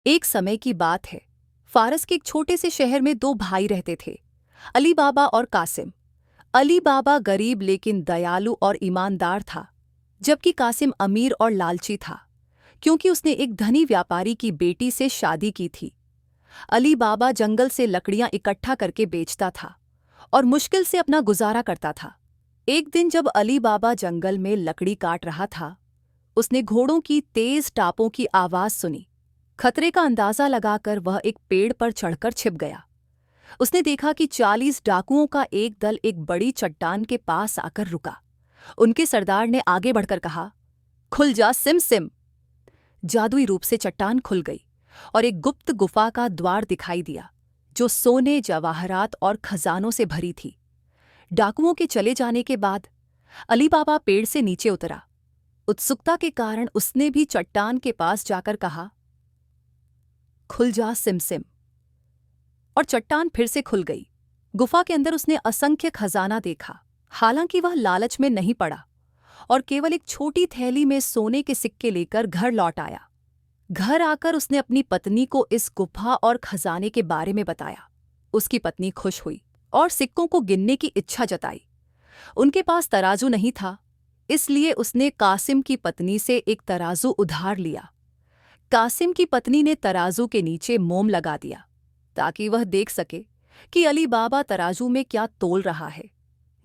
एक समय की बात है। फारस के एक छोटे से शहर में दो भाई रहते थे, अली बाबा और कासिम। अली बाबा गरीब लेकिन दयालु और ईमानदार था, जबकि कासिम अमीर और लालची था, क्योंकि उसने एक धनी व्यापारी की बेटी से शादी की थी। अली बाबा जंगल से लकड़ियां इकट्ठा करके बेचता था और मुश्किल से अपना गुजारा करता था। एक दिन जब अली बाबा जंगल में लकड़ी काट रहा था, उसने घोड़ों की तेज टापों की आवाज सुनी। खतरे का अंदाजा लगाकर वह एक पेड़ पर चढ़कर छिप गया। उसने देखा कि 40 डाकुओं का एक दल एक बड़ी चट्टान के पास आकर रुका। उनके सरदार ने आगे बढ़कर कहा, खुल जा सिम सिम। जादुई रूप से चट्टान खुल गई और एक गुप्त गुफा का द्वार दिखाई दिया, जो सोने, जवाहरात और खजानों से भरी थी। डाकुओं के चले जाने के बाद अली बाबा पेड़ से नीचे उतरा। उत्सुकता के कारण उसने भी चट्टान के पास जाकर कहा, खुल जा सिमसिम। और चट्टान फिर से खुल गई। गुफा के अंदर उसने असंख्य खजाना देखा। हालांकि वह लालच में नहीं पड़ा और केवल एक छोटी थैली में सोने के सिक्के लेकर घर लौट आया। घर आकर उसने अपनी पत्नी को इस गुफा और खजाने के बारे में बताया। उसकी पत्नी खुश हुई और सिक्कों को गिनने की इच्छा जताई। उनके पास तराजू नहीं था, इसलिए उसने कासिम की पत्नी से एक तराजू उधार लिया। कासिम की पत्नी ने तराजू के नीचे मोम लगा दिया, ताकि वह देख सके कि अली बाबा तराजू में क्या तोल रहा है।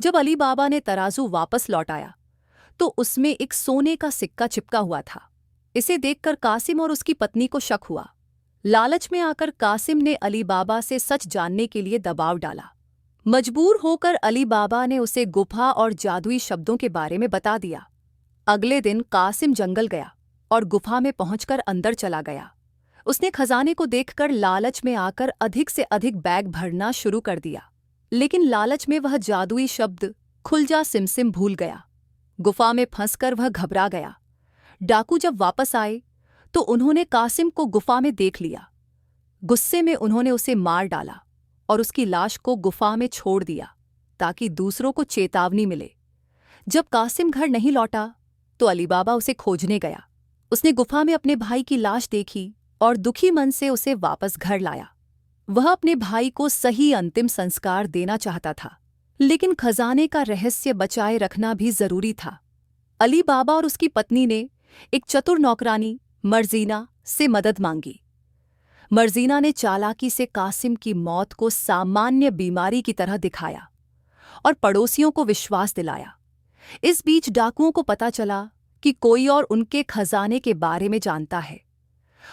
जब अली बाबा ने तराजू वापस लौटाया, तो उसमें एक सोने का सिक्का चिपका हुआ था। इसे देखकर कासिम और उसकी पत्नी को शक हुआ। लालच में आकर कासिम ने अली बाबा से सच जानने के लिए दबाव डाला। मजबूर होकर अली बाबा ने उसे गुफा और जादुई शब्दों के बारे में बता दिया। अगले दिन कासिम जंगल गया और गुफा में पहुंचकर अंदर चला गया। उसने खजाने को देखकर लालच में आकर अधिक से अधिक बैग भरना शुरू कर दिया, लेकिन लालच में वह जादुई शब्द खुल जा सिमसिम भूल गया। गुफा में फंसकर वह घबरा गया। डाकू जब वापस आए तो उन्होंने कासिम को गुफा में देख लिया। गुस्से में उन्होंने उसे मार डाला और उसकी लाश को गुफा में छोड़ दिया, ताकि दूसरों को चेतावनी मिले। जब कासिम घर नहीं लौटा तो अली बाबा उसे खोजने गया। उसने गुफा में अपने भाई की लाश देखी और दुखी मन से उसे वापस घर लाया। वह अपने भाई को सही अंतिम संस्कार देना चाहता था, लेकिन खजाने का रहस्य बचाए रखना भी जरूरी था। अली बाबा और उसकी पत्नी ने एक चतुर नौकरानी मर्जीना से मदद मांगी। मर्जीना ने चालाकी से कासिम की मौत को सामान्य बीमारी की तरह दिखाया और पड़ोसियों को विश्वास दिलाया। इस बीच डाकुओं को पता चला कि कोई और उनके खजाने के बारे में जानता है।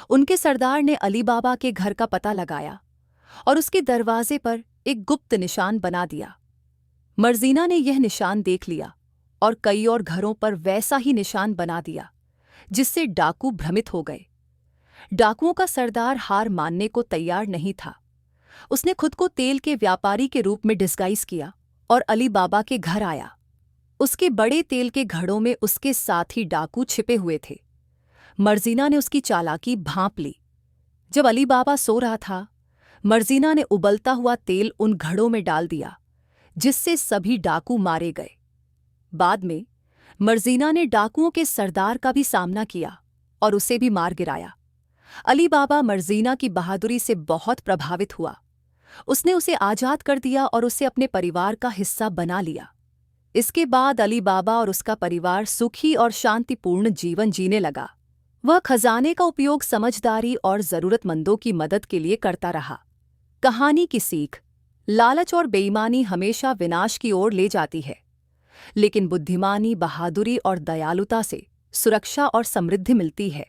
उनके सरदार ने अली बाबा के घर का पता लगाया और उसके दरवाजे पर एक गुप्त निशान बना दिया। मर्जीना ने यह निशान देख लिया और कई और घरों पर वैसा ही निशान बना दिया, जिससे डाकू भ्रमित हो गए। डाकुओं का सरदार हार मानने को तैयार नहीं था। उसने खुद को तेल के व्यापारी के रूप में डिस्गाइज किया और अली बाबा के घर आया। उसके बड़े तेल के घड़ों में उसके साथ ही डाकू छिपे हुए थे। मर्जीना ने उसकी चालाकी भांप ली। जब अली बाबा सो रहा था, मर्जीना ने उबलता हुआ तेल उन घड़ों में डाल दिया, जिससे सभी डाकू मारे गए। बाद में मर्जीना ने डाकुओं के सरदार का भी सामना किया और उसे भी मार गिराया। अली बाबा मर्जीना की बहादुरी से बहुत प्रभावित हुआ। उसने उसे आजाद कर दिया और उसे अपने परिवार का हिस्सा बना लिया। इसके बाद अली बाबा और उसका परिवार सुखी और शांतिपूर्ण जीवन जीने लगा। वह खजाने का उपयोग समझदारी और जरूरतमंदों की मदद के लिए करता रहा। कहानी की सीख: लालच और बेईमानी हमेशा विनाश की ओर ले जाती है, लेकिन बुद्धिमानी, बहादुरी और दयालुता से सुरक्षा और समृद्धि मिलती है।